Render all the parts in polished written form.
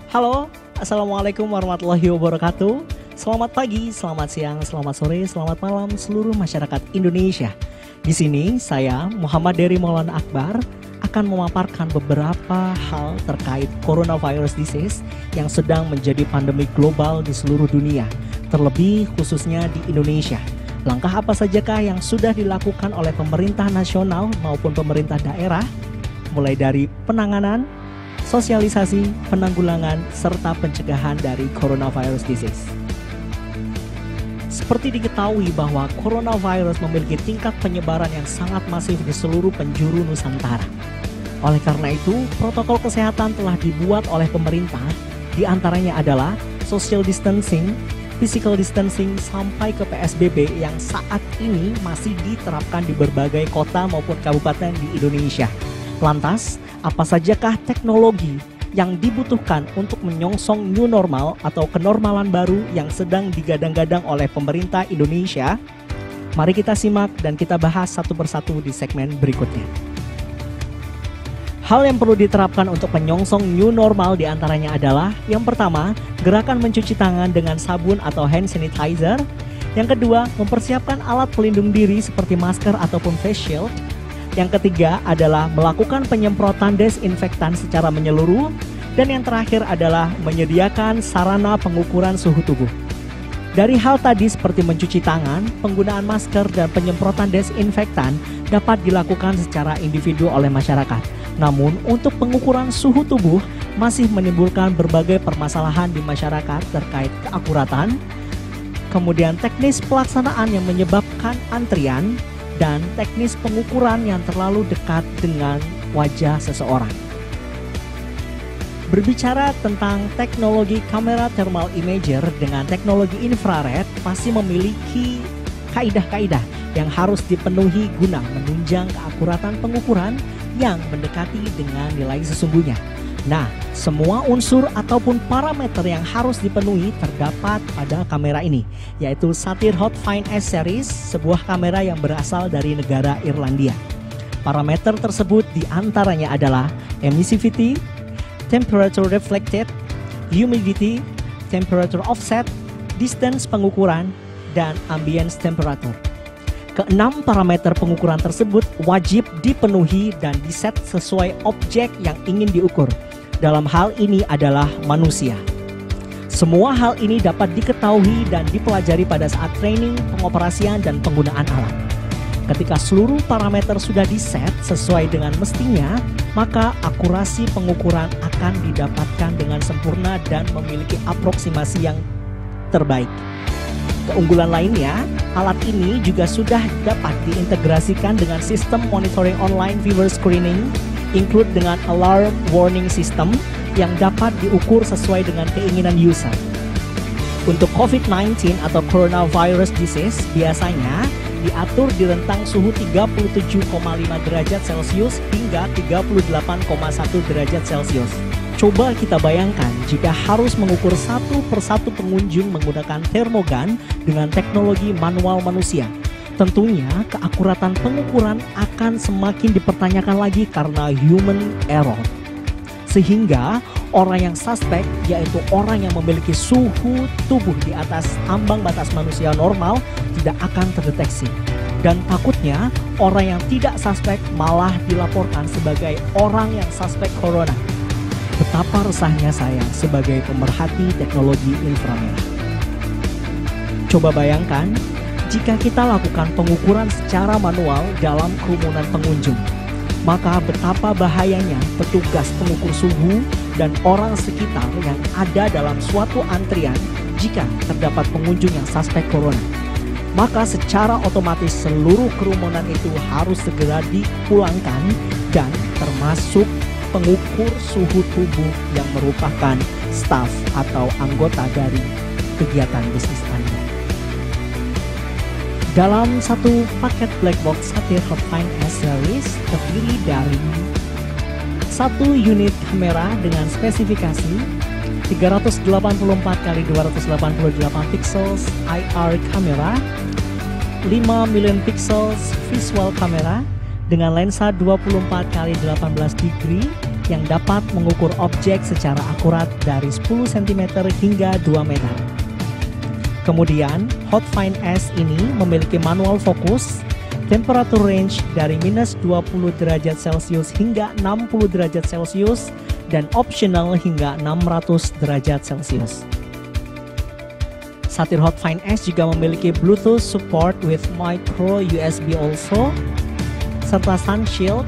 Halo, Assalamualaikum warahmatullahi wabarakatuh. Selamat pagi, selamat siang, selamat sore, selamat malam seluruh masyarakat Indonesia. Di sini saya, Muhammad Dery Maulana Akbar, akan memaparkan beberapa hal terkait coronavirus disease yang sedang menjadi pandemi global di seluruh dunia, terlebih khususnya di Indonesia. Langkah apa sajakah yang sudah dilakukan oleh pemerintah nasional maupun pemerintah daerah, mulai dari penanganan, sosialisasi, penanggulangan, serta pencegahan dari coronavirus disease. Seperti diketahui bahwa coronavirus memiliki tingkat penyebaran yang sangat masif di seluruh penjuru Nusantara. Oleh karena itu, protokol kesehatan telah dibuat oleh pemerintah, di antaranya adalah social distancing, physical distancing, sampai ke PSBB yang saat ini masih diterapkan di berbagai kota maupun kabupaten di Indonesia. Lantas, apa sajakah teknologi yang dibutuhkan untuk menyongsong new normal atau kenormalan baru yang sedang digadang-gadang oleh pemerintah Indonesia? Mari kita simak dan kita bahas satu persatu di segmen berikutnya. Hal yang perlu diterapkan untuk menyongsong new normal diantaranya adalah: yang pertama, gerakan mencuci tangan dengan sabun atau hand sanitizer. Yang kedua, mempersiapkan alat pelindung diri seperti masker ataupun face shield. Yang ketiga adalah melakukan penyemprotan desinfektan secara menyeluruh. Dan yang terakhir adalah menyediakan sarana pengukuran suhu tubuh. Dari hal tadi seperti mencuci tangan, penggunaan masker, dan penyemprotan desinfektan dapat dilakukan secara individu oleh masyarakat. Namun untuk pengukuran suhu tubuh masih menimbulkan berbagai permasalahan di masyarakat terkait keakuratan, kemudian teknis pelaksanaan yang menyebabkan antrian, dan teknis pengukuran yang terlalu dekat dengan wajah seseorang. Berbicara tentang teknologi kamera thermal imager dengan teknologi infrared pasti memiliki kaidah-kaidah yang harus dipenuhi guna menunjang keakuratan pengukuran yang mendekati dengan nilai sesungguhnya. Nah, semua unsur ataupun parameter yang harus dipenuhi terdapat pada kamera ini, yaitu Satyr Hot Fine S Series, sebuah kamera yang berasal dari negara Irlandia. Parameter tersebut diantaranya adalah emissivity, temperature reflected, humidity, temperature offset, distance pengukuran, dan ambience temperature. Keenam parameter pengukuran tersebut wajib dipenuhi dan diset sesuai objek yang ingin diukur. Dalam hal ini adalah manusia. Semua hal ini dapat diketahui dan dipelajari pada saat training, pengoperasian, dan penggunaan alat. Ketika seluruh parameter sudah diset sesuai dengan mestinya, maka akurasi pengukuran akan didapatkan dengan sempurna dan memiliki aproksimasi yang terbaik. Keunggulan lainnya, alat ini juga sudah dapat diintegrasikan dengan sistem monitoring online viewer screening, include dengan alarm warning system yang dapat diukur sesuai dengan keinginan user. Untuk COVID-19 atau coronavirus disease biasanya diatur di rentang suhu 37,5 derajat Celcius hingga 38,1 derajat Celcius. Coba kita bayangkan jika harus mengukur satu persatu pengunjung menggunakan termogan dengan teknologi manual manusia. Tentunya keakuratan pengukuran akan semakin dipertanyakan lagi karena human error. Sehingga orang yang suspek, yaitu orang yang memiliki suhu tubuh di atas ambang batas manusia normal, tidak akan terdeteksi. Dan takutnya orang yang tidak suspek malah dilaporkan sebagai orang yang suspek corona. Betapa resahnya saya sebagai pemerhati teknologi inframerah. Coba bayangkan jika kita lakukan pengukuran secara manual dalam kerumunan pengunjung, maka betapa bahayanya petugas pengukur suhu dan orang sekitar yang ada dalam suatu antrian jika terdapat pengunjung yang suspek corona. Maka secara otomatis seluruh kerumunan itu harus segera dipulangkan dan termasuk pengukur suhu tubuh yang merupakan staf atau anggota dari kegiatan bisnis Anda. Dalam satu paket black box Satyr Hot Fine S Series terdiri dari satu unit kamera dengan spesifikasi 384x288 pixels IR kamera, 5 million pixels visual kamera dengan lensa 24x18 degree yang dapat mengukur objek secara akurat dari 10 cm hingga 2 meter. Kemudian, Hotfind S ini memiliki manual fokus, temperatur range dari minus 20 derajat Celcius hingga 60 derajat Celcius, dan optional hingga 600 derajat Celcius. Satir Hotfind S juga memiliki Bluetooth support with micro USB also, serta sun shield,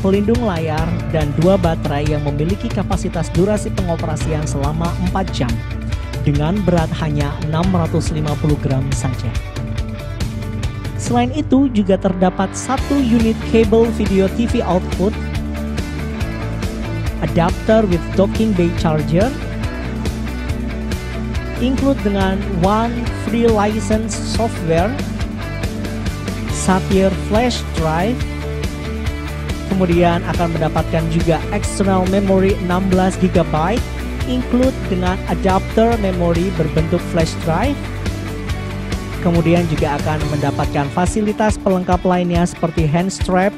pelindung layar, dan 2 baterai yang memiliki kapasitas durasi pengoperasian selama 4 jam dengan berat hanya 650 gram saja. Selain itu juga terdapat 1 unit kabel video TV output, adapter with docking bay charger, include dengan 1 free license software, Satir flash drive, kemudian akan mendapatkan juga external memory 16 GB, include dengan adapter memory berbentuk flash drive. Kemudian juga akan mendapatkan fasilitas pelengkap lainnya seperti hand strap,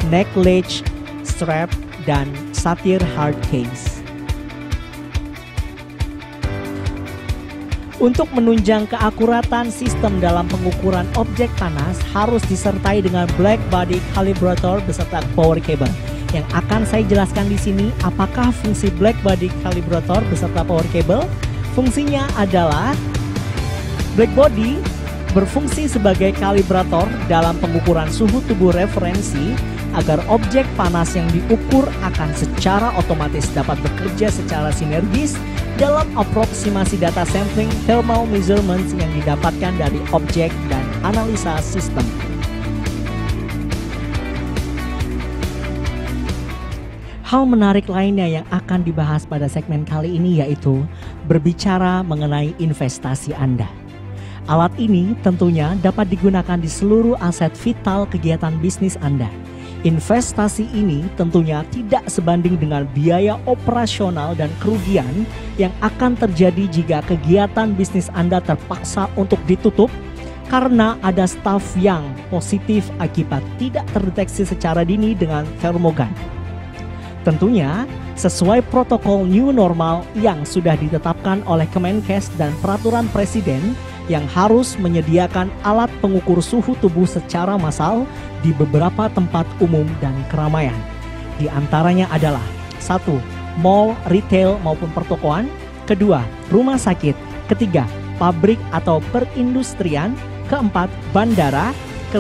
neck latch strap, dan Satir hard case. Untuk menunjang keakuratan sistem dalam pengukuran objek panas harus disertai dengan black body calibrator beserta power cable. Yang akan saya jelaskan di sini, apakah fungsi black body calibrator beserta power cable? Fungsinya adalah black body berfungsi sebagai kalibrator dalam pengukuran suhu tubuh referensi agar objek panas yang diukur akan secara otomatis dapat bekerja secara sinergis dalam aproksimasi data sampling thermal measurements yang didapatkan dari objek dan analisa sistem. Hal menarik lainnya yang akan dibahas pada segmen kali ini yaitu berbicara mengenai investasi Anda. Alat ini tentunya dapat digunakan di seluruh aset vital kegiatan bisnis Anda. Investasi ini tentunya tidak sebanding dengan biaya operasional dan kerugian yang akan terjadi jika kegiatan bisnis Anda terpaksa untuk ditutup karena ada staf yang positif akibat tidak terdeteksi secara dini dengan termogan. Tentunya sesuai protokol new normal yang sudah ditetapkan oleh Kemenkes dan peraturan Presiden yang harus menyediakan alat pengukur suhu tubuh secara massal di beberapa tempat umum dan keramaian. Di antaranya adalah 1. Mall, retail maupun pertokoan. 2. Rumah sakit. 3. Pabrik atau perindustrian. 4. Bandara. 5.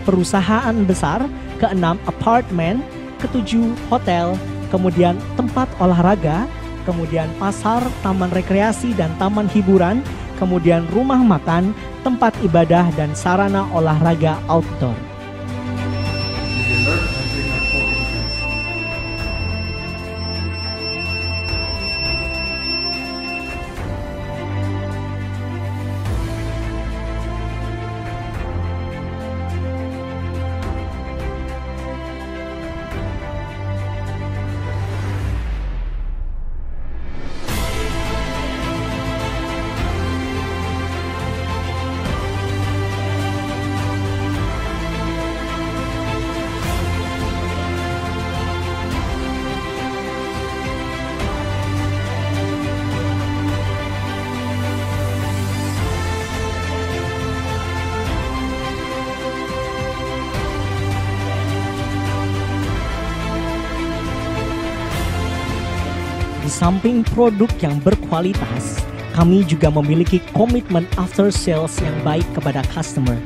Perusahaan besar. 6. Apartemen. 7. Hotel. Kemudian tempat olahraga. Kemudian pasar, taman rekreasi dan taman hiburan. Kemudian rumah makan, tempat ibadah, dan sarana olahraga outdoor. Di samping produk yang berkualitas, kami juga memiliki komitmen after sales yang baik kepada customer.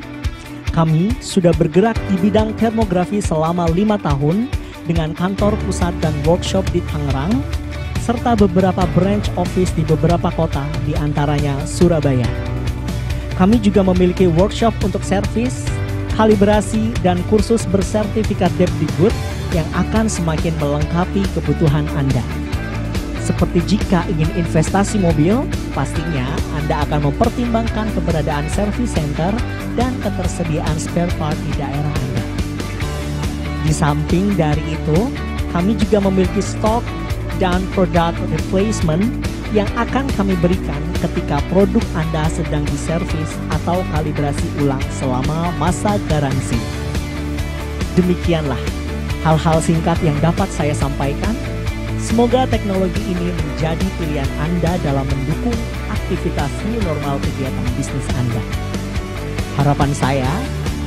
Kami sudah bergerak di bidang termografi selama 5 tahun dengan kantor pusat dan workshop di Tangerang, serta beberapa branch office di beberapa kota, di antaranya Surabaya. Kami juga memiliki workshop untuk servis, kalibrasi, dan kursus bersertifikat Depdikbud yang akan semakin melengkapi kebutuhan Anda. Seperti jika ingin investasi mobil, pastinya Anda akan mempertimbangkan keberadaan service center dan ketersediaan spare part di daerah Anda. Di samping dari itu, kami juga memiliki stok dan product replacement yang akan kami berikan ketika produk Anda sedang diservis atau kalibrasi ulang selama masa garansi. Demikianlah hal-hal singkat yang dapat saya sampaikan. Semoga teknologi ini menjadi pilihan Anda dalam mendukung aktivitas new normal kegiatan bisnis Anda. Harapan saya,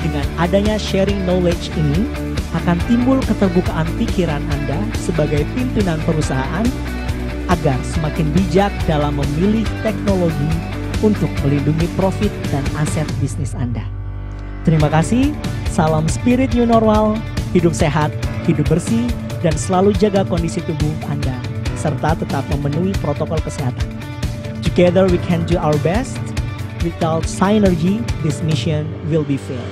dengan adanya sharing knowledge ini, akan timbul keterbukaan pikiran Anda sebagai pimpinan perusahaan agar semakin bijak dalam memilih teknologi untuk melindungi profit dan aset bisnis Anda. Terima kasih, salam spirit new normal, hidup sehat, hidup bersih, dan selalu jaga kondisi tubuh Anda, serta tetap memenuhi protokol kesehatan. Together we can do our best. Without synergy, this mission will be failed.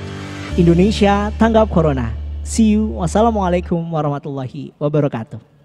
Indonesia tanggap Corona. See you. Wassalamualaikum warahmatullahi wabarakatuh.